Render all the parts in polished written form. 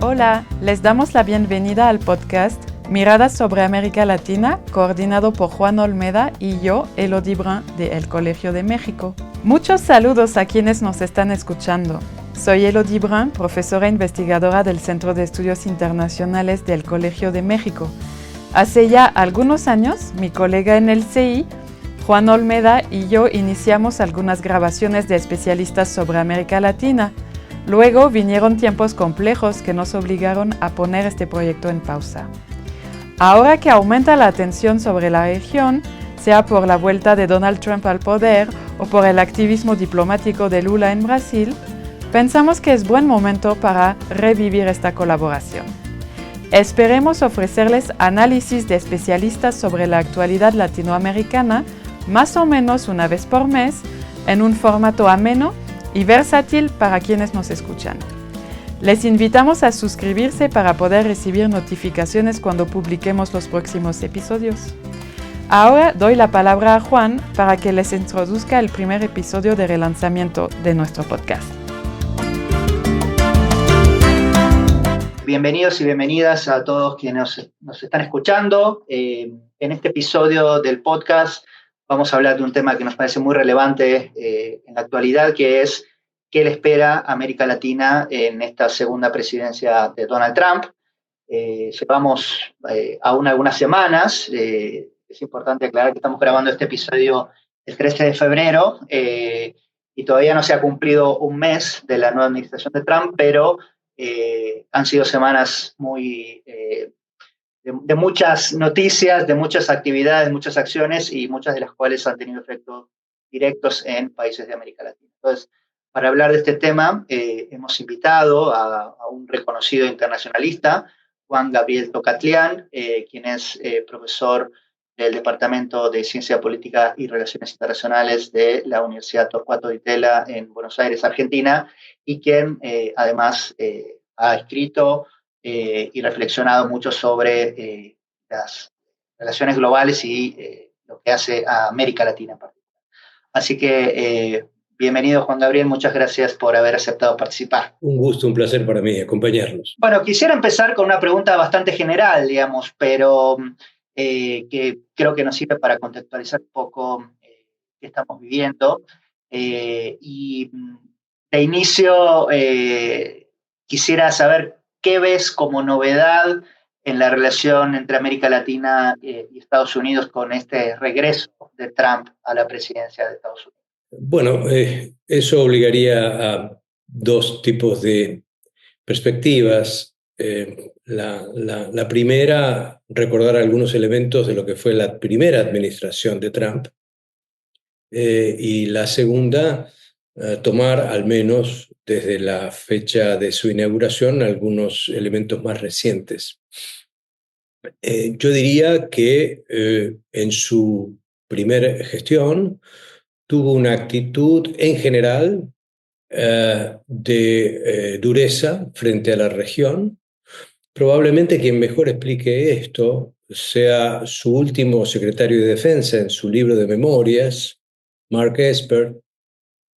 Hola, les damos la bienvenida al podcast Miradas sobre América Latina, coordinado por Juan Olmeda y yo, Elodie Brun, de El Colegio de México. Muchos saludos a quienes nos están escuchando. Soy Elodie Brun, profesora investigadora del Centro de Estudios Internacionales del Colegio de México. Hace ya algunos años, mi colega en el CI, Juan Olmeda, y yo iniciamos algunas grabaciones de especialistas sobre América Latina. Luego vinieron tiempos complejos que nos obligaron a poner este proyecto en pausa. Ahora que aumenta la atención sobre la región, sea por la vuelta de Donald Trump al poder o por el activismo diplomático de Lula en Brasil, pensamos que es buen momento para revivir esta colaboración. Esperemos ofrecerles análisis de especialistas sobre la actualidad latinoamericana más o menos una vez por mes, en un formato ameno y versátil para quienes nos escuchan. Les invitamos a suscribirse para poder recibir notificaciones cuando publiquemos los próximos episodios. Ahora doy la palabra a Juan para que les introduzca el primer episodio de relanzamiento de nuestro podcast. Bienvenidos y bienvenidas a todos quienes nos están escuchando. En este episodio del podcast vamos a hablar de un tema que nos parece muy relevante en la actualidad, que es qué le espera a América Latina en esta segunda presidencia de Donald Trump. Llevamos aún algunas semanas. Es importante aclarar que estamos grabando este episodio el 13 de febrero y todavía no se ha cumplido un mes de la nueva administración de Trump, pero han sido semanas muy de muchas noticias, de muchas actividades, muchas acciones y muchas de las cuales han tenido efectos directos en países de América Latina. Entonces, para hablar de este tema, hemos invitado a un reconocido internacionalista, Juan Gabriel Tocatlián, quien es profesor del Departamento de Ciencia Política y Relaciones Internacionales de la Universidad Torcuato Di Tella en Buenos Aires, Argentina, y quien además ha escrito y reflexionado mucho sobre las relaciones globales y lo que hace a América Latina en particular. Así que bienvenido, Juan Gabriel, muchas gracias por haber aceptado participar. Un gusto, un placer para mí acompañarlos. Bueno, quisiera empezar con una pregunta bastante general, digamos, pero que creo que nos sirve para contextualizar un poco qué estamos viviendo. Y de inicio quisiera saber qué ves como novedad en la relación entre América Latina y Estados Unidos con este regreso de Trump a la presidencia de Estados Unidos. Bueno, eso obligaría a dos tipos de perspectivas. La primera, recordar algunos elementos de lo que fue la primera administración de Trump. Y la segunda, tomar al menos desde la fecha de su inauguración algunos elementos más recientes. Yo diría que en su primera gestión tuvo una actitud en general de dureza frente a la región. Probablemente quien mejor explique esto sea su último secretario de Defensa en su libro de memorias, Mark Esper,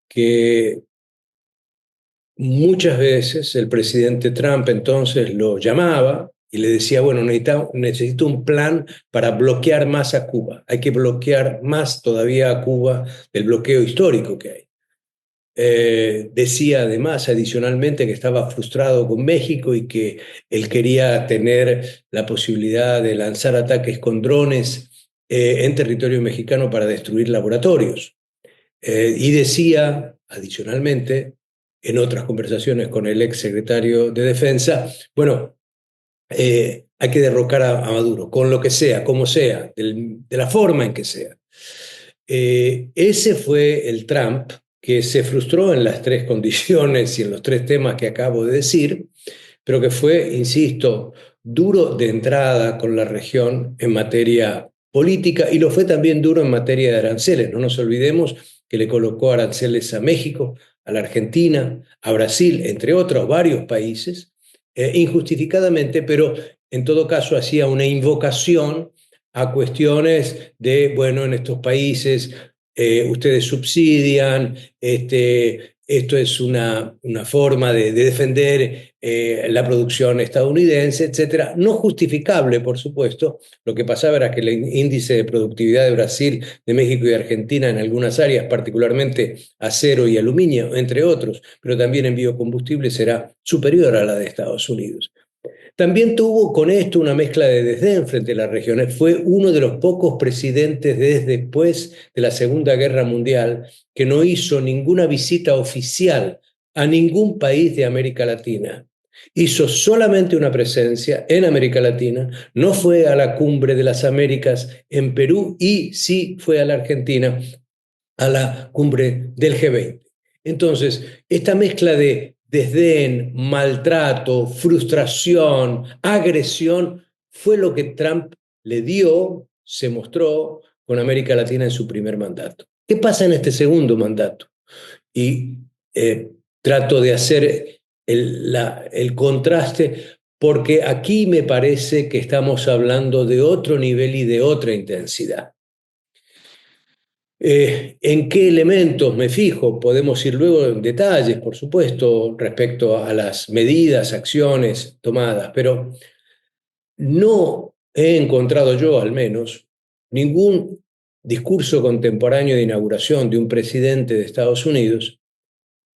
que muchas veces el presidente Trump entonces lo llamaba y le decía, bueno, necesito un plan para bloquear más a Cuba. Hay que bloquear más todavía a Cuba del bloqueo histórico que hay. Decía además, adicionalmente, que estaba frustrado con México y que él quería tener la posibilidad de lanzar ataques con drones en territorio mexicano para destruir laboratorios. Y decía, adicionalmente, en otras conversaciones con el ex secretario de Defensa, bueno, hay que derrocar a Maduro, con lo que sea, como sea, de la forma en que sea. Ese fue el Trump que se frustró en las tres condiciones y en los tres temas que acabo de decir, pero que fue, insisto, duro de entrada con la región en materia política y lo fue también duro en materia de aranceles. No nos olvidemos que le colocó aranceles a México, a la Argentina, a Brasil, entre otros varios países, injustificadamente, pero en todo caso hacía una invocación a cuestiones de, bueno, en estos países ustedes subsidian, esto es una forma de defender la producción estadounidense, etcétera. No justificable, por supuesto. Lo que pasaba era que el índice de productividad de Brasil, de México y de Argentina en algunas áreas, particularmente acero y aluminio, entre otros, pero también en biocombustibles, era superior a la de Estados Unidos. También tuvo con esto una mezcla de desdén frente a las regiones. Fue uno de los pocos presidentes desde después de la Segunda Guerra Mundial que no hizo ninguna visita oficial a ningún país de América Latina. Hizo solamente una presencia en América Latina, no fue a la Cumbre de las Américas en Perú y sí fue a la Argentina, a la cumbre del G20. Entonces, esta mezcla de desdén, maltrato, frustración, agresión, fue lo que Trump le dio, se mostró con América Latina en su primer mandato. ¿Qué pasa en este segundo mandato? Y trato de hacer el contraste, porque aquí me parece que estamos hablando de otro nivel y de otra intensidad. ¿En qué elementos me fijo? Podemos ir luego en detalles, por supuesto, respecto a las medidas, acciones tomadas, pero no he encontrado yo, al menos, ningún discurso contemporáneo de inauguración de un presidente de Estados Unidos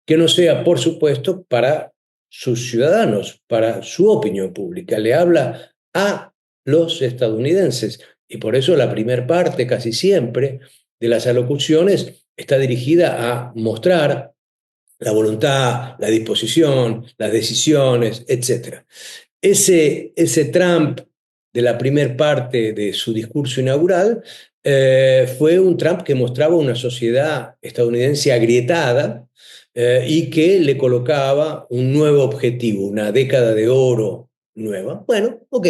que no sea, por supuesto, para sus ciudadanos, para su opinión pública. Le habla a los estadounidenses y por eso la primera parte, casi siempre, de las alocuciones está dirigida a mostrar la voluntad, la disposición, las decisiones, etc. Ese Trump de la primera parte de su discurso inaugural fue un Trump que mostraba una sociedad estadounidense agrietada y que le colocaba un nuevo objetivo, una década de oro nueva. Bueno, ok,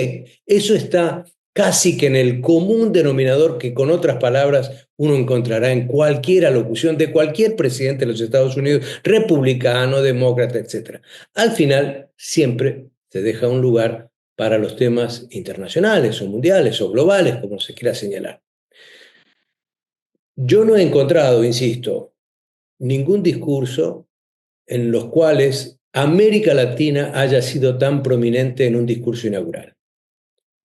eso está casi que en el común denominador que, con otras palabras, uno encontrará en cualquier alocución de cualquier presidente de los Estados Unidos, republicano, demócrata, etc. Al final, siempre se deja un lugar para los temas internacionales o mundiales o globales, como se quiera señalar. Yo no he encontrado, insisto, ningún discurso en los cuales América Latina haya sido tan prominente en un discurso inaugural.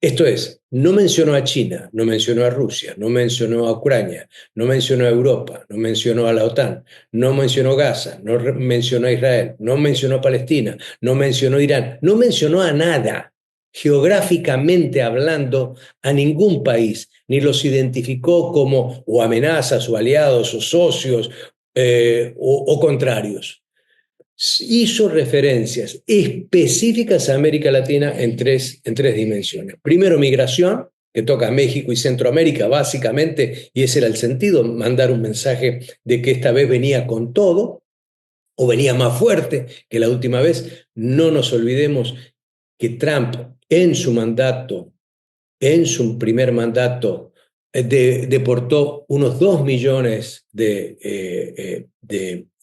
Esto es, no mencionó a China, no mencionó a Rusia, no mencionó a Ucrania, no mencionó a Europa, no mencionó a la OTAN, no mencionó Gaza, no mencionó a Israel, no mencionó a Palestina, no mencionó a Irán, no mencionó a nada, geográficamente hablando, a ningún país, ni los identificó como o amenazas o aliados o socios o contrarios. Hizo referencias específicas a América Latina en tres dimensiones. Primero, migración, que toca a México y Centroamérica básicamente, y ese era el sentido, mandar un mensaje de que esta vez venía con todo, o venía más fuerte que la última vez. No nos olvidemos que Trump en su mandato, en su primer mandato, deportó unos 2 millones de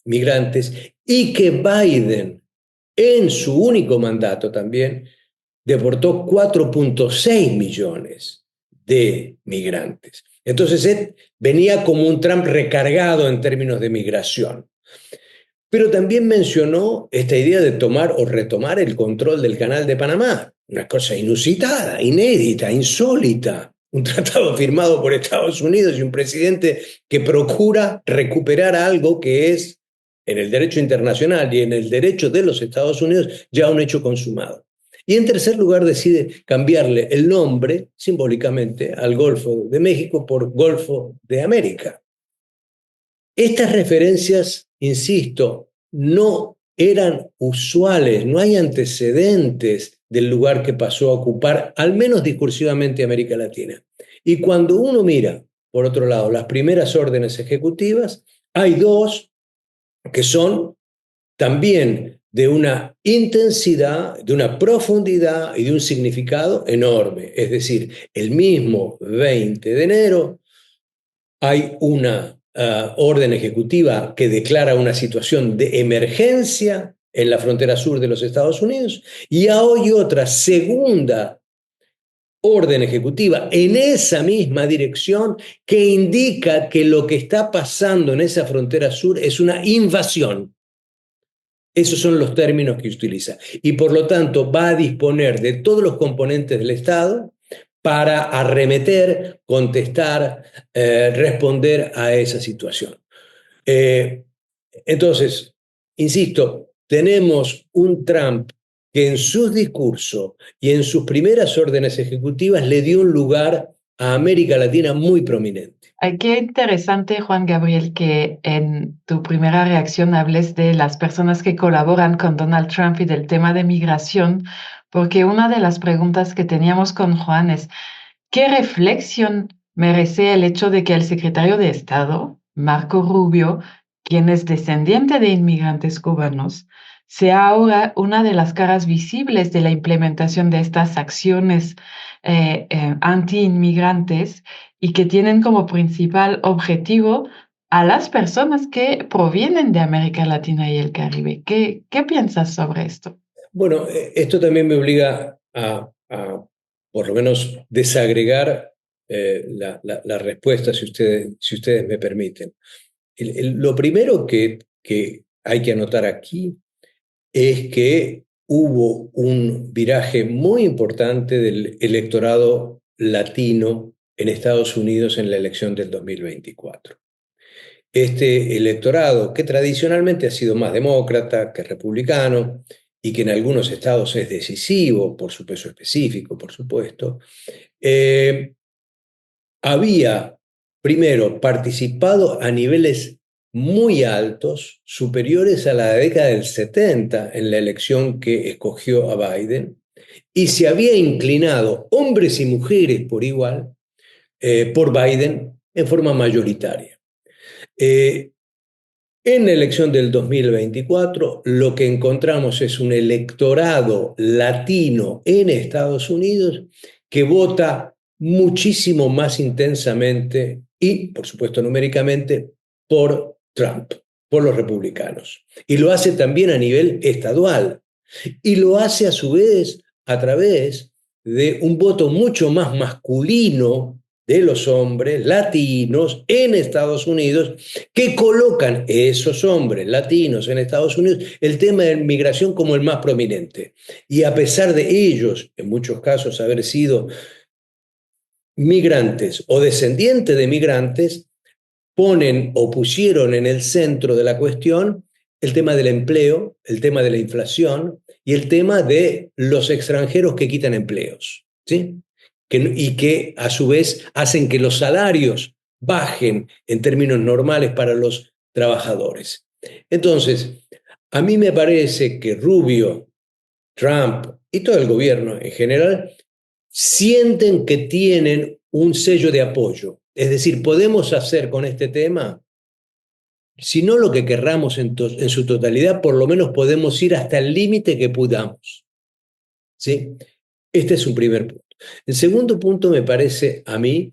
migrantes y que Biden en su único mandato también deportó 4.6 millones de migrantes. Entonces él venía como un Trump recargado en términos de migración. Pero también mencionó esta idea de tomar o retomar el control del Canal de Panamá, una cosa inusitada, inédita, insólita. Un tratado firmado por Estados Unidos y un presidente que procura recuperar algo que es, en el derecho internacional y en el derecho de los Estados Unidos, ya un hecho consumado. Y en tercer lugar decide cambiarle el nombre, simbólicamente, al Golfo de México por Golfo de América. Estas referencias, insisto, no eran usuales, no hay antecedentes del lugar que pasó a ocupar, al menos discursivamente, América Latina. Y cuando uno mira, por otro lado, las primeras órdenes ejecutivas, hay dos que son también de una intensidad, de una profundidad y de un significado enorme. Es decir, el mismo 20 de enero hay una orden ejecutiva que declara una situación de emergencia en la frontera sur de los Estados Unidos y hay otra segunda orden ejecutiva en esa misma dirección que indica que lo que está pasando en esa frontera sur es una invasión. Esos son los términos que utiliza. Y por lo tanto va a disponer de todos los componentes del Estado para arremeter, contestar, responder a esa situación. Entonces, insisto, tenemos un Trump que en sus discursos y en sus primeras órdenes ejecutivas le dio un lugar a América Latina muy prominente. Ay, qué interesante, Juan Gabriel, que en tu primera reacción hables de las personas que colaboran con Donald Trump y del tema de migración, porque una de las preguntas que teníamos con Juan es, ¿qué reflexión merece el hecho de que el secretario de Estado, Marco Rubio, quien es descendiente de inmigrantes cubanos, sea ahora una de las caras visibles de la implementación de estas acciones anti-inmigrantes y que tienen como principal objetivo a las personas que provienen de América Latina y el Caribe? ¿Qué piensas sobre esto? Bueno, esto también me obliga a por lo menos desagregar la respuesta, si ustedes me permiten. Lo primero que hay que anotar aquí es que hubo un viraje muy importante del electorado latino en Estados Unidos en la elección del 2024. Este electorado, que tradicionalmente ha sido más demócrata que republicano y que en algunos estados es decisivo por su peso específico, por supuesto, había primero participado a niveles muy altos, superiores a la década del 70 en la elección que escogió a Biden, y se había inclinado, hombres y mujeres por igual, por Biden en forma mayoritaria. En la elección del 2024, lo que encontramos es un electorado latino en Estados Unidos que vota muchísimo más intensamente y, por supuesto, numéricamente, por Trump, por los republicanos. Y lo hace también a nivel estadual. Y lo hace a su vez a través de un voto mucho más masculino de los hombres latinos en Estados Unidos, que colocan esos hombres latinos en Estados Unidos el tema de migración como el más prominente. Y a pesar de ellos, en muchos casos, haber sido migrantes o descendientes de migrantes, ponen o pusieron en el centro de la cuestión el tema del empleo, el tema de la inflación y el tema de los extranjeros que quitan empleos, ¿sí? Y que a su vez hacen que los salarios bajen en términos normales para los trabajadores. Entonces, a mí me parece que Rubio, Trump y todo el gobierno en general sienten que tienen un sello de apoyo. Es decir, podemos hacer con este tema, si no lo que querramos en su totalidad, por lo menos podemos ir hasta el límite que podamos, ¿sí? Este es un primer punto. El segundo punto me parece a mí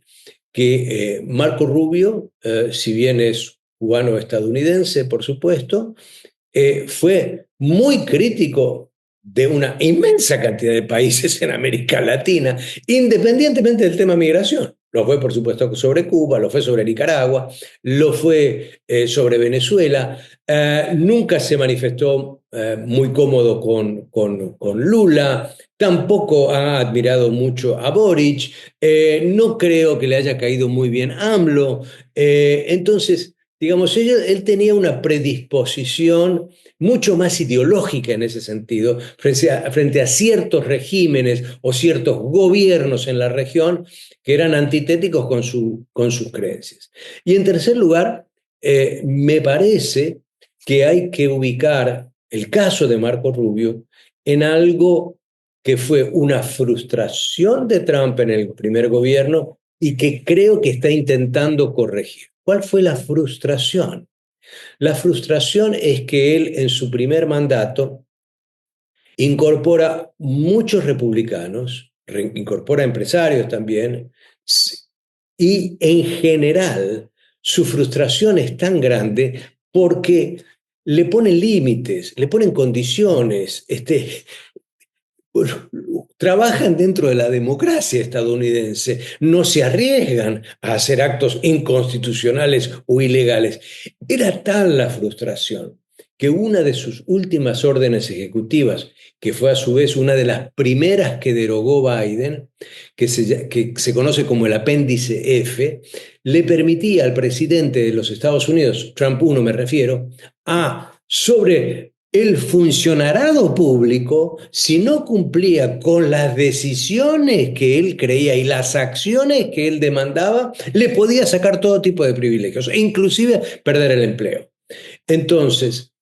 que Marco Rubio, si bien es cubano-estadounidense, por supuesto, fue muy crítico de una inmensa cantidad de países en América Latina, independientemente del tema migración. Lo fue, por supuesto, sobre Cuba, lo fue sobre Nicaragua, lo fue sobre Venezuela. Nunca se manifestó muy cómodo con Lula, tampoco ha admirado mucho a Boric, no creo que le haya caído muy bien AMLO. Entonces, digamos, él tenía una predisposición mucho más ideológica en ese sentido, frente a ciertos regímenes o ciertos gobiernos en la región que eran antitéticos con sus creencias. Y en tercer lugar, me parece que hay que ubicar el caso de Marco Rubio en algo que fue una frustración de Trump en el primer gobierno y que creo que está intentando corregir. ¿Cuál fue la frustración? La frustración es que él en su primer mandato incorpora muchos republicanos, incorpora empresarios también, y en general su frustración es tan grande porque le ponen límites, le ponen condiciones, trabajan dentro de la democracia estadounidense, no se arriesgan a hacer actos inconstitucionales o ilegales. Era tal la frustración que una de sus últimas órdenes ejecutivas, que fue a su vez una de las primeras que derogó Biden, que se conoce como el apéndice F, le permitía al presidente de los Estados Unidos, Trump 1 me refiero, sobre el funcionariado público, si no cumplía con las decisiones que él creía y las acciones que él demandaba, le podía sacar todo tipo de privilegios, inclusive perder el empleo. Entonces,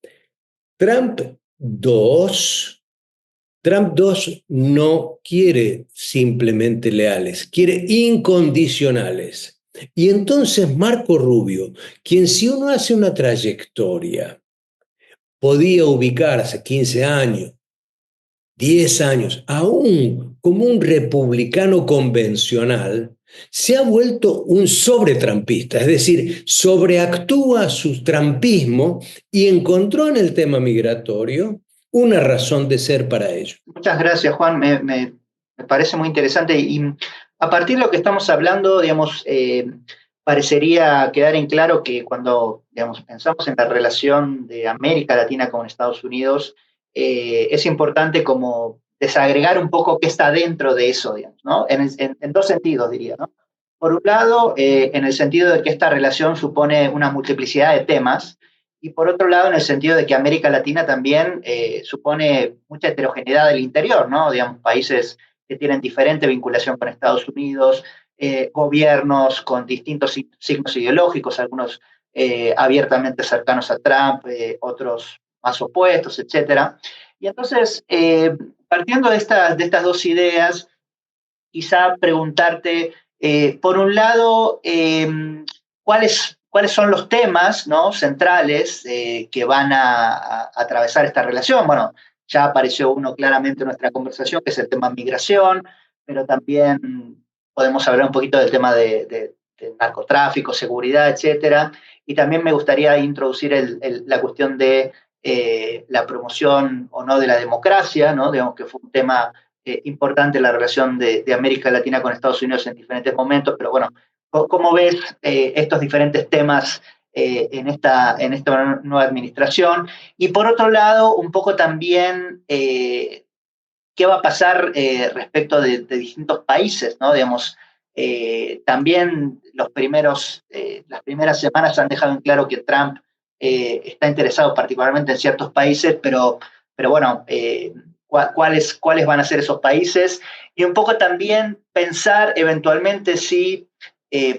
Trump 2 no quiere simplemente leales, quiere incondicionales. Y entonces Marco Rubio, quien si uno hace una trayectoria, podía ubicarse 15 años, 10 años, aún como un republicano convencional, se ha vuelto un sobretrampista, es decir, sobreactúa su trampismo y encontró en el tema migratorio una razón de ser para ello. Muchas gracias, Juan. Me parece muy interesante y a partir de lo que estamos hablando, digamos, parecería quedar en claro que cuando, digamos, pensamos en la relación de América Latina con Estados Unidos, es importante como desagregar un poco qué está dentro de eso, digamos, ¿no? En dos sentidos, diría, ¿no? Por un lado, en el sentido de que esta relación supone una multiplicidad de temas, y por otro lado, en el sentido de que América Latina también supone mucha heterogeneidad del interior, ¿no? Digamos, países que tienen diferente vinculación con Estados Unidos, gobiernos con distintos signos ideológicos, algunos abiertamente cercanos a Trump, otros más opuestos, etcétera. Y entonces, partiendo de estas dos ideas, quizá preguntarte, por un lado, ¿cuáles son los temas, ¿no?, centrales que van a atravesar esta relación? Bueno, ya apareció uno claramente en nuestra conversación, que es el tema migración, pero también podemos hablar un poquito del tema de narcotráfico, seguridad, etcétera. Y también me gustaría introducir la cuestión de la promoción o no de la democracia, ¿no? Digamos que fue un tema importante la relación de América Latina con Estados Unidos en diferentes momentos, pero bueno, ¿cómo ves estos diferentes temas en esta nueva administración? Y por otro lado, un poco también, ¿qué va a pasar respecto de distintos países, ¿no? Digamos, también las primeras semanas han dejado en claro que Trump está interesado particularmente en ciertos países, pero bueno, ¿cuáles van a ser esos países? Y un poco también pensar eventualmente si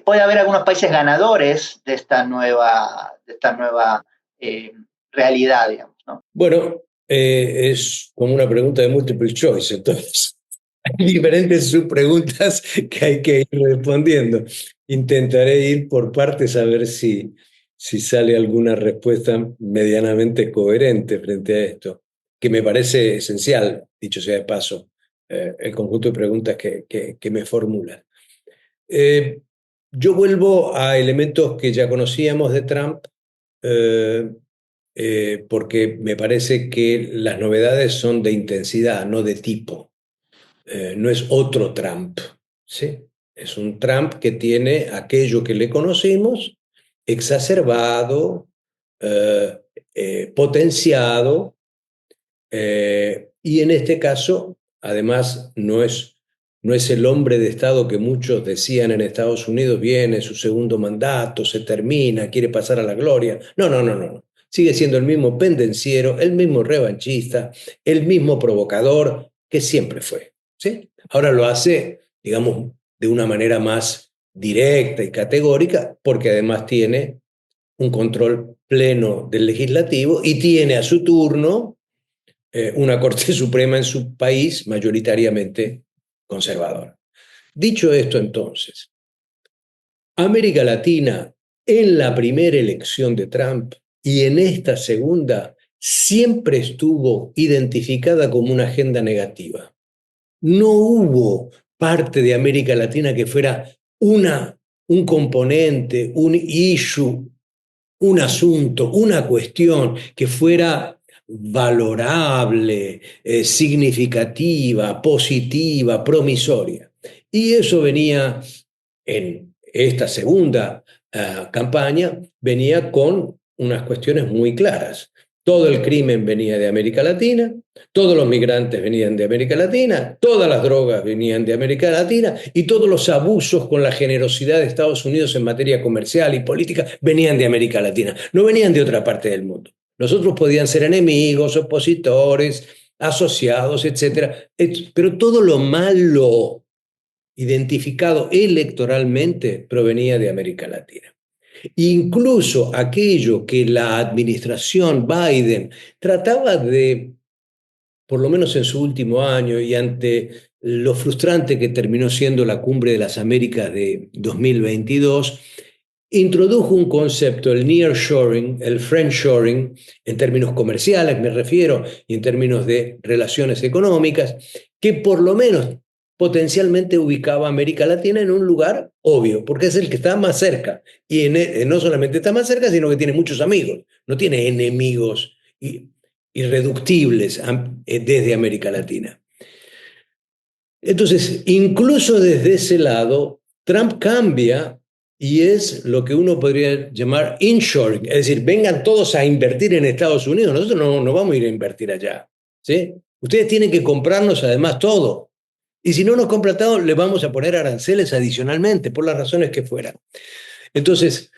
puede haber algunos países ganadores de esta nueva realidad, digamos, ¿no? Bueno, es como una pregunta de multiple choice, entonces hay diferentes subpreguntas que hay que ir respondiendo. Intentaré ir por partes a ver si sale alguna respuesta medianamente coherente frente a esto, que me parece esencial, dicho sea de paso, el conjunto de preguntas que me formulan. Yo vuelvo a elementos que ya conocíamos de Trump, porque me parece que las novedades son de intensidad, no de tipo. No es otro Trump, ¿sí? Es un Trump que tiene aquello que le conocimos exacerbado, potenciado, y en este caso, además, no es el hombre de Estado que muchos decían en Estados Unidos, viene su segundo mandato, se termina, quiere pasar a la gloria. No, no, no, no. Sigue siendo el mismo pendenciero, el mismo revanchista, el mismo provocador que siempre fue, ¿sí? Ahora lo hace, digamos, de una manera más directa y categórica, porque además tiene un control pleno del legislativo y tiene a su turno una Corte Suprema en su país mayoritariamente conservadora. Dicho esto, entonces, América Latina en la primera elección de Trump y en esta segunda siempre estuvo identificada como una agenda negativa. No hubo parte de América Latina que fuera un componente, un issue, un asunto, una cuestión que fuera valorable, significativa, positiva, promisoria. Y eso venía en esta segunda campaña, venía con unas cuestiones muy claras. Todo el crimen venía de América Latina, todos los migrantes venían de América Latina, todas las drogas venían de América Latina y todos los abusos con la generosidad de Estados Unidos en materia comercial y política venían de América Latina, no venían de otra parte del mundo. Los otros podían ser enemigos, opositores, asociados, etcétera, pero todo lo malo identificado electoralmente provenía de América Latina. Incluso aquello que la administración Biden trataba de, por lo menos en su último año y ante lo frustrante que terminó siendo la Cumbre de las Américas de 2022, introdujo un concepto, el nearshoring, el friendshoring, en términos comerciales me refiero, y en términos de relaciones económicas, que por lo menos potencialmente ubicaba a América Latina en un lugar obvio, porque es el que está más cerca. Y no solamente está más cerca, sino que tiene muchos amigos, no tiene enemigos irreductibles desde América Latina. Entonces, incluso desde ese lado, Trump cambia y es lo que uno podría llamar inshoring, es decir, vengan todos a invertir en Estados Unidos, nosotros no vamos a ir a invertir allá, ¿sí? Ustedes tienen que comprarnos además todo. Y si no nos compra todo, le vamos a poner aranceles adicionalmente, por las razones que fueran. Entonces,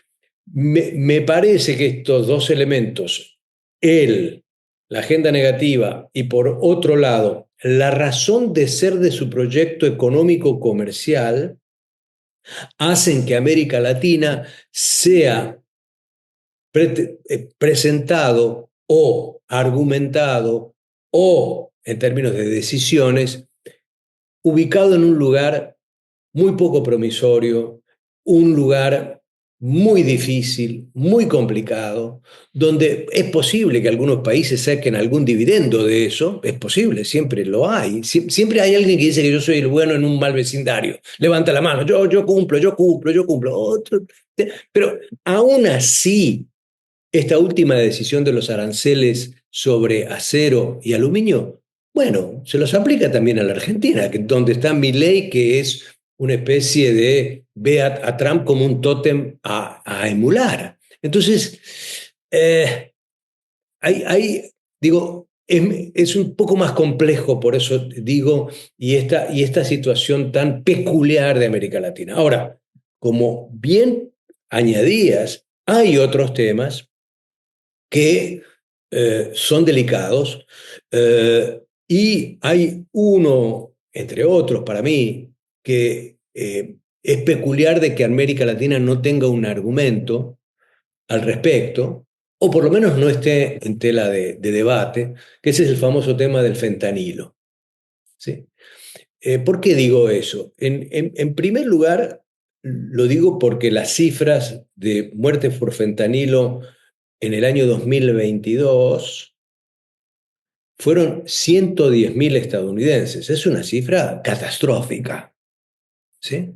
me parece que estos dos elementos, la agenda negativa y por otro lado, la razón de ser de su proyecto económico comercial, hacen que América Latina sea presentado o argumentado o, en términos de decisiones, ubicado en un lugar muy poco promisorio, un lugar muy difícil, muy complicado, donde es posible que algunos países saquen algún dividendo de eso, es posible, siempre lo hay. Siempre hay alguien que dice que yo soy el bueno en un mal vecindario. Levanta la mano, yo cumplo. Otro. Pero aún así, esta última decisión de los aranceles sobre acero y aluminio, bueno, se los aplica también a la Argentina, donde está Milei, que es una especie de, ve a Trump como un tótem a emular. Entonces, digo, es un poco más complejo, por eso digo, y esta situación tan peculiar de América Latina. Ahora, como bien añadías, hay otros temas que son delicados y hay uno, entre otros para mí, que es peculiar de que América Latina no tenga un argumento al respecto, o por lo menos no esté en tela de debate, que ese es el famoso tema del fentanilo. ¿Sí? ¿Por qué digo eso? En primer lugar, lo digo porque las cifras de muertes por fentanilo en el año 2022 fueron 110.000 estadounidenses. Es una cifra catastrófica, ¿sí?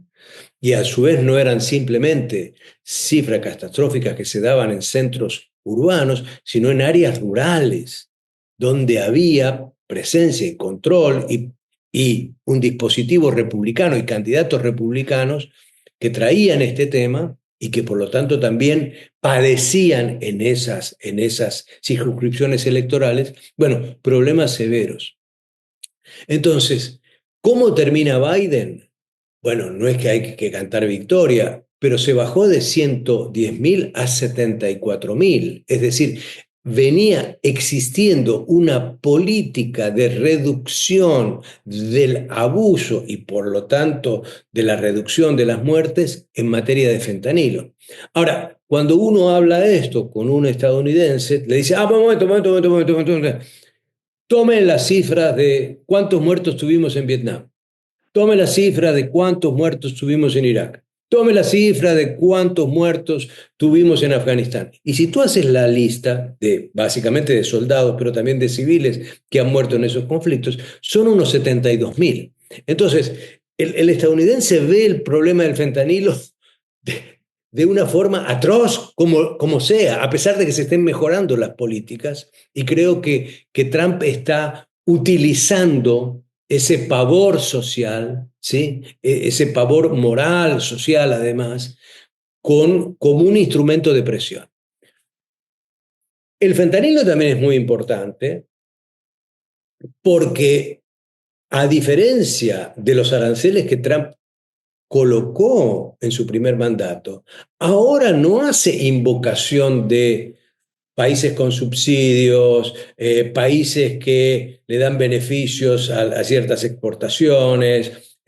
Y a su vez no eran simplemente cifras catastróficas que se daban en centros urbanos, sino en áreas rurales, donde había presencia y control y un dispositivo republicano y candidatos republicanos que traían este tema y que por lo tanto también padecían en esas circunscripciones electorales, bueno, problemas severos. Entonces, ¿cómo termina Biden? Bueno, no es que hay que cantar victoria, pero se bajó de 110.000 a 74.000. Es decir, venía existiendo una política de reducción del abuso y por lo tanto de la reducción de las muertes en materia de fentanilo. Ahora, cuando uno habla de esto con un estadounidense, le dice, momento. Tomen las cifras de cuántos muertos tuvimos en Vietnam. Tome la cifra de cuántos muertos tuvimos en Irak. Tome la cifra de cuántos muertos tuvimos en Afganistán. Y si tú haces la lista básicamente de soldados, pero también de civiles que han muerto en esos conflictos, son unos 72.000. Entonces, el estadounidense ve el problema del fentanilo de una forma atroz, como sea, a pesar de que se estén mejorando las políticas. Y creo que Trump está utilizando ese pavor social, ¿sí? Ese pavor moral, social además, como un instrumento de presión. El fentanilo también es muy importante porque, a diferencia de los aranceles que Trump colocó en su primer mandato, ahora no hace invocación de países con subsidios, países que le dan beneficios a ciertas exportaciones,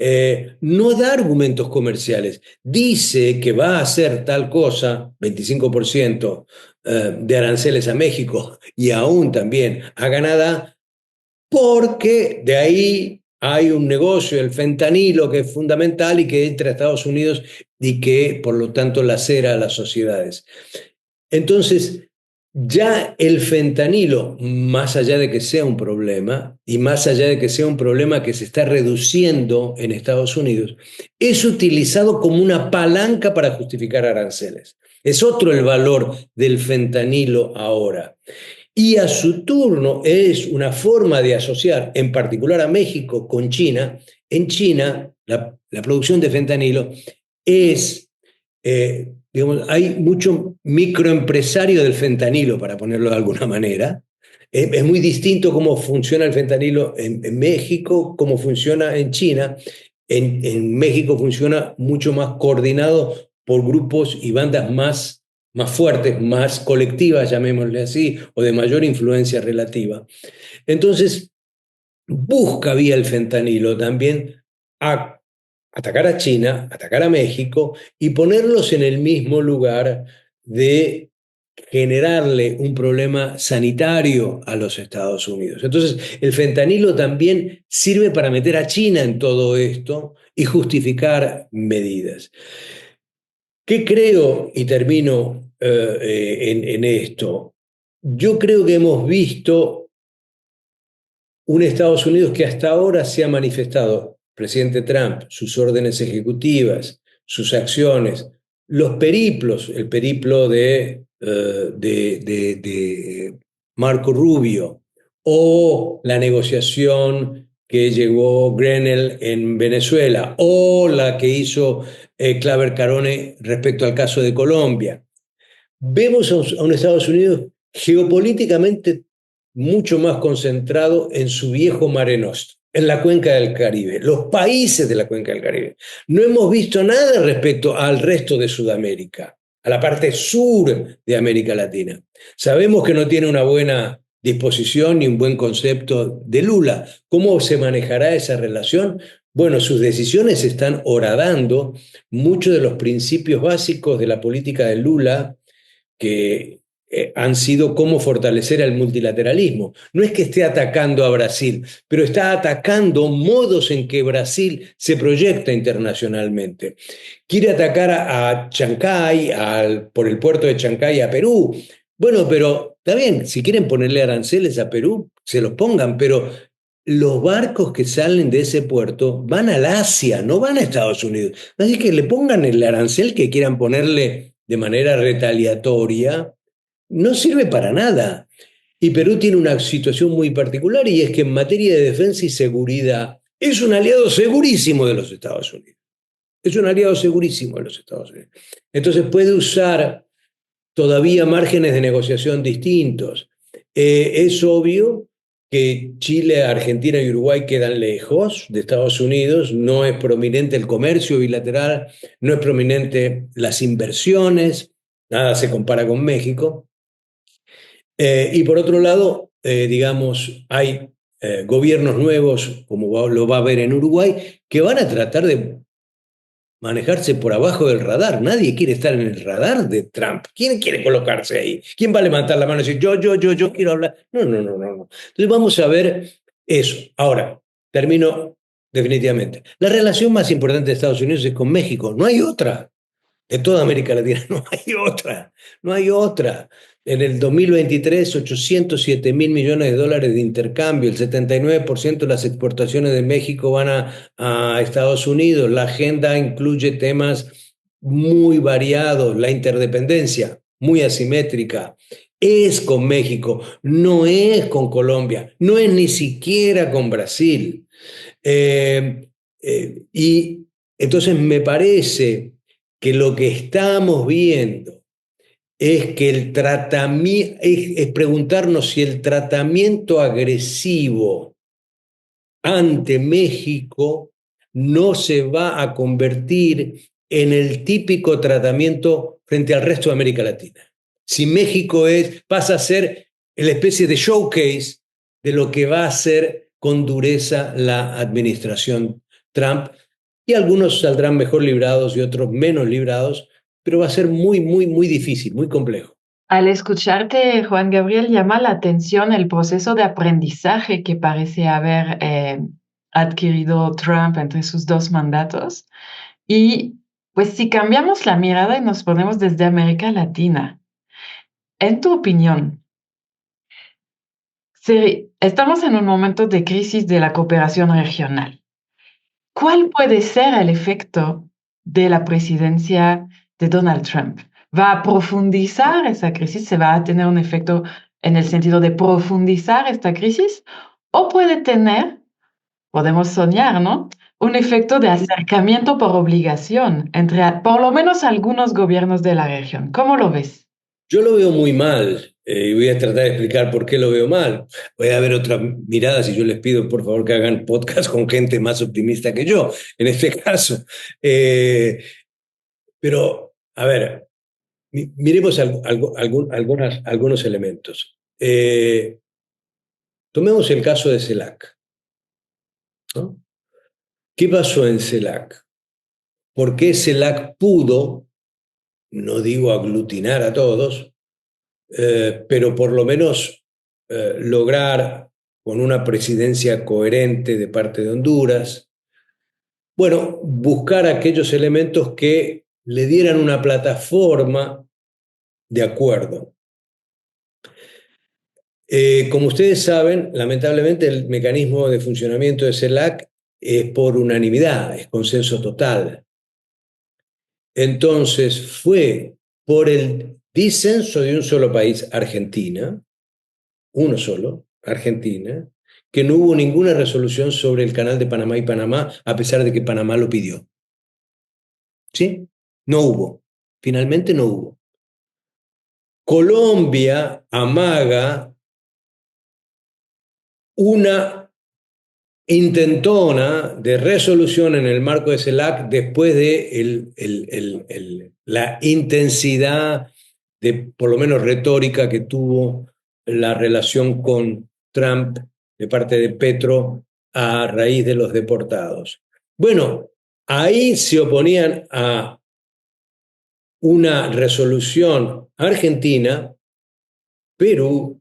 no da argumentos comerciales. Dice que va a hacer tal cosa, 25% de aranceles a México y aún también a Canadá, porque de ahí hay un negocio, el fentanilo, que es fundamental y que entra a Estados Unidos y que, por lo tanto, lacera a las sociedades. Entonces, ya el fentanilo, más allá de que sea un problema, y más allá de que sea un problema que se está reduciendo en Estados Unidos, es utilizado como una palanca para justificar aranceles. Es otro el valor del fentanilo ahora. Y a su turno es una forma de asociar, en particular a México, con China. En China, la producción de fentanilo es, digamos, hay mucho microempresario del fentanilo, para ponerlo de alguna manera. Es muy distinto cómo funciona el fentanilo en México, cómo funciona en China. En México funciona mucho más coordinado por grupos y bandas más fuertes, más colectivas, llamémosle así, o de mayor influencia relativa. Entonces, busca vía el fentanilo también a atacar a China, atacar a México y ponerlos en el mismo lugar de generarle un problema sanitario a los Estados Unidos. Entonces, el fentanilo también sirve para meter a China en todo esto y justificar medidas. ¿Qué creo? Y termino en esto. Yo creo que hemos visto un Estados Unidos que hasta ahora se ha manifestado, presidente Trump, sus órdenes ejecutivas, sus acciones, los periplos, el periplo de Marco Rubio, o la negociación que llegó Grenell en Venezuela, o la que hizo Claver Carone respecto al caso de Colombia. Vemos a un Estados Unidos geopolíticamente mucho más concentrado en su viejo Mare Nostrum, en la cuenca del Caribe, los países de la cuenca del Caribe. No hemos visto nada respecto al resto de Sudamérica, a la parte sur de América Latina. Sabemos que no tiene una buena disposición ni un buen concepto de Lula. ¿Cómo se manejará esa relación? Bueno, sus decisiones están horadando muchos de los principios básicos de la política de Lula, que han sido cómo fortalecer el multilateralismo. No es que esté atacando a Brasil, pero está atacando modos en que Brasil se proyecta internacionalmente. Quiere atacar a Chancay, por el puerto de Chancay a Perú. Bueno, pero está bien, si quieren ponerle aranceles a Perú, se los pongan, pero los barcos que salen de ese puerto van al Asia, no van a Estados Unidos. Así que le pongan el arancel que quieran ponerle de manera retaliatoria, no sirve para nada. Y Perú tiene una situación muy particular, y es que en materia de defensa y seguridad es un aliado segurísimo de los Estados Unidos. Es un aliado segurísimo de los Estados Unidos. Entonces puede usar todavía márgenes de negociación distintos. Es obvio que Chile, Argentina y Uruguay quedan lejos de Estados Unidos, no es prominente el comercio bilateral, no es prominente las inversiones, nada se compara con México. Y por otro lado, digamos, hay gobiernos nuevos, como lo va a haber en Uruguay, que van a tratar de manejarse por abajo del radar. Nadie quiere estar en el radar de Trump. ¿Quién quiere colocarse ahí? ¿Quién va a levantar la mano y decir, yo quiero hablar? No, no, no, no. Entonces vamos a ver eso. Ahora, termino definitivamente. La relación más importante de Estados Unidos es con México. No hay otra. De toda América Latina, no hay otra. No hay otra. En el 2023, 807 mil millones de dólares de intercambio, el 79% de las exportaciones de México van a Estados Unidos. La agenda incluye temas muy variados, la interdependencia muy asimétrica. Es con México, no es con Colombia, no es ni siquiera con Brasil. Y entonces me parece que lo que estamos viendo es que el tratamiento, es preguntarnos si el tratamiento agresivo ante México no se va a convertir en el típico tratamiento frente al resto de América Latina. Si México pasa a ser la especie de showcase de lo que va a hacer con dureza la administración Trump, y algunos saldrán mejor librados y otros menos librados, pero va a ser muy, muy, muy difícil, muy complejo. Al escucharte, Juan Gabriel, llama la atención el proceso de aprendizaje que parece haber adquirido Trump entre sus dos mandatos. Y pues si cambiamos la mirada y nos ponemos desde América Latina, en tu opinión, estamos en un momento de crisis de la cooperación regional. ¿Cuál puede ser el efecto de la presidencia de Donald Trump? ¿Va a profundizar esa crisis? ¿Se va a tener un efecto en el sentido de profundizar esta crisis? ¿O puede tener, podemos soñar, ¿no?, un efecto de acercamiento por obligación entre por lo menos algunos gobiernos de la región? ¿Cómo lo ves? Yo lo veo muy mal, y voy a tratar de explicar por qué lo veo mal. Voy a ver otras miradas y yo les pido por favor que hagan podcast con gente más optimista que yo, en este caso. Pero, a ver, miremos algunos elementos. Tomemos el caso de CELAC, ¿no? ¿Qué pasó en CELAC? ¿Por qué CELAC pudo, no digo aglutinar a todos, pero por lo menos lograr con una presidencia coherente de parte de Honduras, bueno, buscar aquellos elementos que le dieran una plataforma de acuerdo? Como ustedes saben, lamentablemente el mecanismo de funcionamiento de CELAC es por unanimidad, es consenso total. Entonces fue por el disenso de un solo país, Argentina, uno solo, Argentina, que no hubo ninguna resolución sobre el canal de Panamá y Panamá, a pesar de que Panamá lo pidió. ¿Sí? No hubo. Finalmente no hubo. Colombia amaga una intentona de resolución en el marco de CELAC después de la intensidad de, por lo menos retórica, que tuvo la relación con Trump de parte de Petro a raíz de los deportados. Bueno, ahí se oponían a una resolución Argentina, Perú,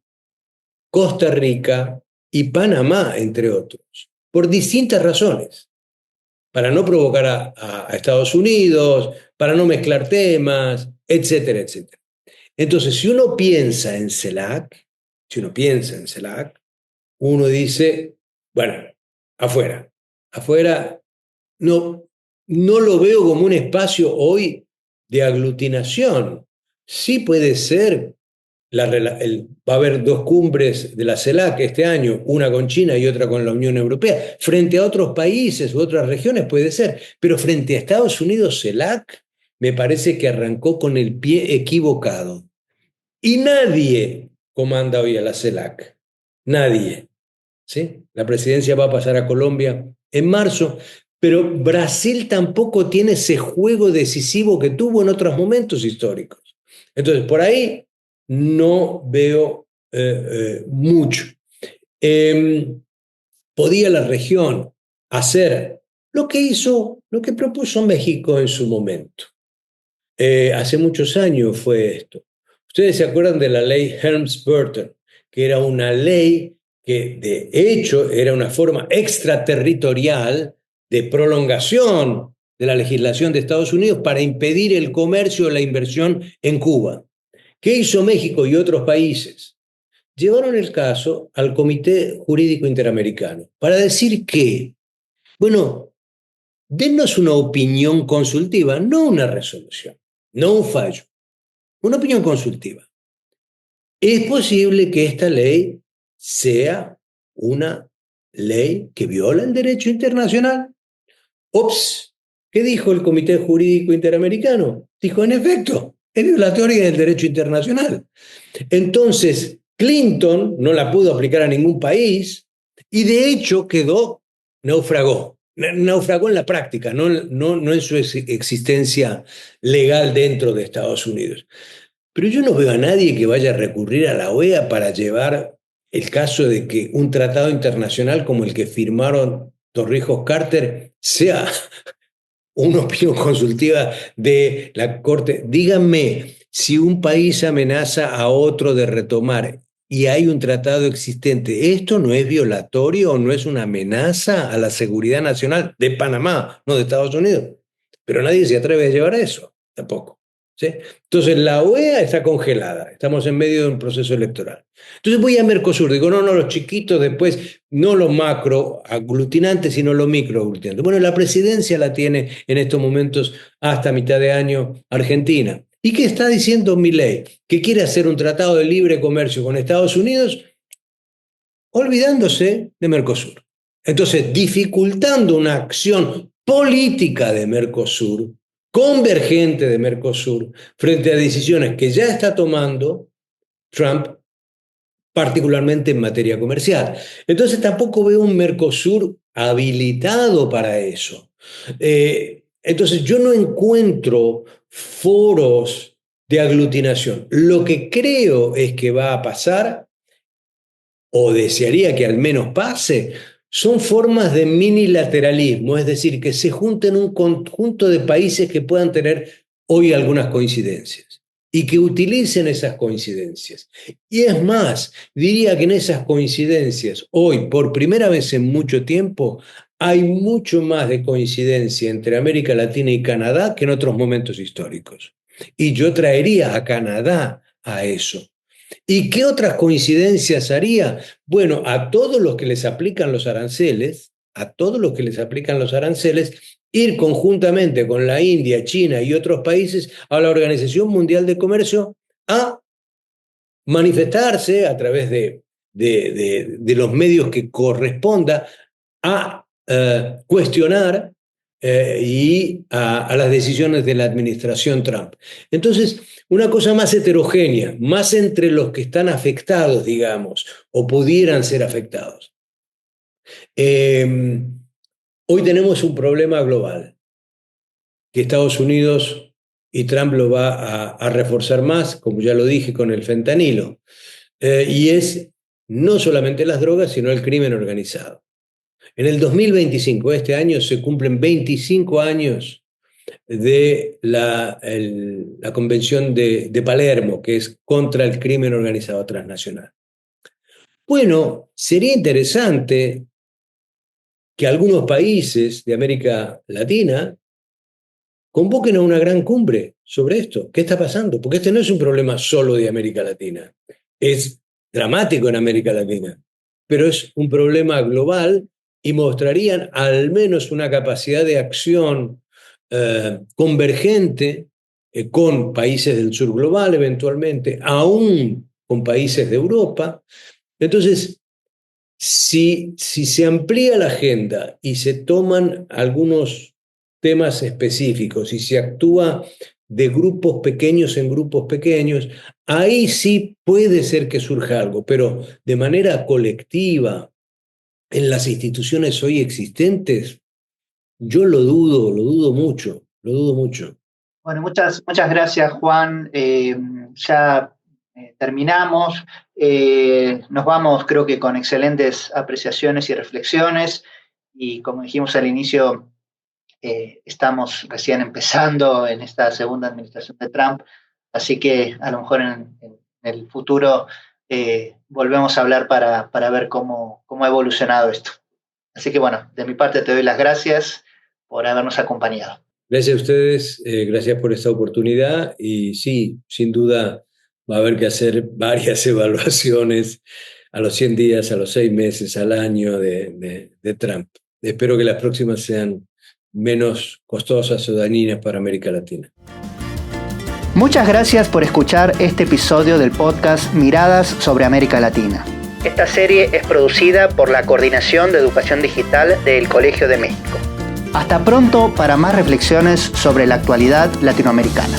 Costa Rica y Panamá, entre otros, por distintas razones, para no provocar a Estados Unidos, para no mezclar temas, etcétera, etcétera. Entonces, si uno piensa en CELAC, uno dice, bueno, afuera no, no lo veo como un espacio hoy de aglutinación. Sí puede ser, va a haber dos cumbres de la CELAC este año, una con China y otra con la Unión Europea. Frente a otros países u otras regiones puede ser, pero frente a Estados Unidos, CELAC me parece que arrancó con el pie equivocado. Y nadie comanda hoy a la CELAC. Nadie. ¿Sí? La presidencia va a pasar a Colombia en marzo, pero Brasil tampoco tiene ese juego decisivo que tuvo en otros momentos históricos. Entonces, por ahí no veo mucho. ¿Podía la región hacer lo que propuso México en su momento? Hace muchos años fue esto. Ustedes se acuerdan de la ley Helms-Burton, que era una ley que de hecho era una forma extraterritorial de prolongación de la legislación de Estados Unidos para impedir el comercio o la inversión en Cuba. ¿Qué hizo México y otros países? Llevaron el caso al Comité Jurídico Interamericano para decir que, bueno, denos una opinión consultiva, no una resolución, no un fallo, una opinión consultiva. Es posible que esta ley sea una ley que viola el derecho internacional. Ops, ¿qué dijo el Comité Jurídico Interamericano? Dijo, en efecto, Es violatoria del derecho internacional. Entonces, Clinton no la pudo aplicar a ningún país y de hecho naufragó en la práctica, no en su existencia legal dentro de Estados Unidos. Pero yo no veo a nadie que vaya a recurrir a la OEA para llevar el caso de que un tratado internacional como el que firmaron Torrijos-Carter sea una opinión consultiva de la Corte. Díganme, si un país amenaza a otro de retomar y hay un tratado existente, ¿esto no es violatorio o no es una amenaza a la seguridad nacional de Panamá, no de Estados Unidos? Pero nadie se atreve a llevar a eso, tampoco. ¿Sí? Entonces la OEA está congelada, estamos en medio de un proceso electoral. Entonces voy a Mercosur, digo, no, los chiquitos después, no los macro aglutinantes, sino los micro aglutinantes. Bueno, la presidencia la tiene en estos momentos hasta mitad de año Argentina. ¿Y qué está diciendo Milei? Que quiere hacer un tratado de libre comercio con Estados Unidos, olvidándose de Mercosur. Entonces, dificultando una acción política de Mercosur, convergente de Mercosur, frente a decisiones que ya está tomando Trump, particularmente en materia comercial. Entonces tampoco veo un Mercosur habilitado para eso. Entonces yo no encuentro foros de aglutinación. Lo que creo es que va a pasar, o desearía que al menos pase, son formas de minilateralismo, es decir, que se junten un conjunto de países que puedan tener hoy algunas coincidencias y que utilicen esas coincidencias. Y es más, diría que en esas coincidencias, hoy, por primera vez en mucho tiempo, hay mucho más de coincidencia entre América Latina y Canadá que en otros momentos históricos. Y yo traería a Canadá a eso. ¿Y qué otras coincidencias haría? Bueno, a todos los que les aplican los aranceles, ir conjuntamente con la India, China y otros países a la Organización Mundial de Comercio a manifestarse a través de los medios que corresponda, a cuestionar y a las decisiones de la administración Trump. Entonces, una cosa más heterogénea, más entre los que están afectados, digamos, o pudieran ser afectados. Hoy tenemos un problema global, que Estados Unidos y Trump lo va a reforzar más, como ya lo dije, con el fentanilo. Y es no solamente las drogas, sino el crimen organizado. En el 2025, este año, se cumplen 25 años de la Convención de Palermo, que es contra el crimen organizado transnacional. Bueno, sería interesante que algunos países de América Latina convoquen a una gran cumbre sobre esto. ¿Qué está pasando? Porque este no es un problema solo de América Latina. Es dramático en América Latina, pero es un problema global y mostrarían al menos una capacidad de acción convergente con países del sur global eventualmente, aún con países de Europa. Entonces, si se amplía la agenda y se toman algunos temas específicos y se actúa de grupos pequeños en grupos pequeños, ahí sí puede ser que surja algo, pero de manera colectiva, en las instituciones hoy existentes, yo lo dudo mucho. Bueno, muchas gracias, Juan. Ya terminamos. Nos vamos, creo que con excelentes apreciaciones y reflexiones. Y como dijimos al inicio, estamos recién empezando en esta segunda administración de Trump. Así que a lo mejor en el futuro volvemos a hablar para ver cómo ha evolucionado esto. Así que bueno, de mi parte te doy las gracias por habernos acompañado. Gracias a ustedes, gracias por esta oportunidad y sí, sin duda va a haber que hacer varias evaluaciones a los 100 días, a los 6 meses, al año de Trump. Espero que las próximas sean menos costosas o dañinas para América Latina. Muchas gracias por escuchar este episodio del podcast Miradas sobre América Latina. Esta serie es producida por la Coordinación de Educación Digital del Colegio de México. Hasta pronto para más reflexiones sobre la actualidad latinoamericana.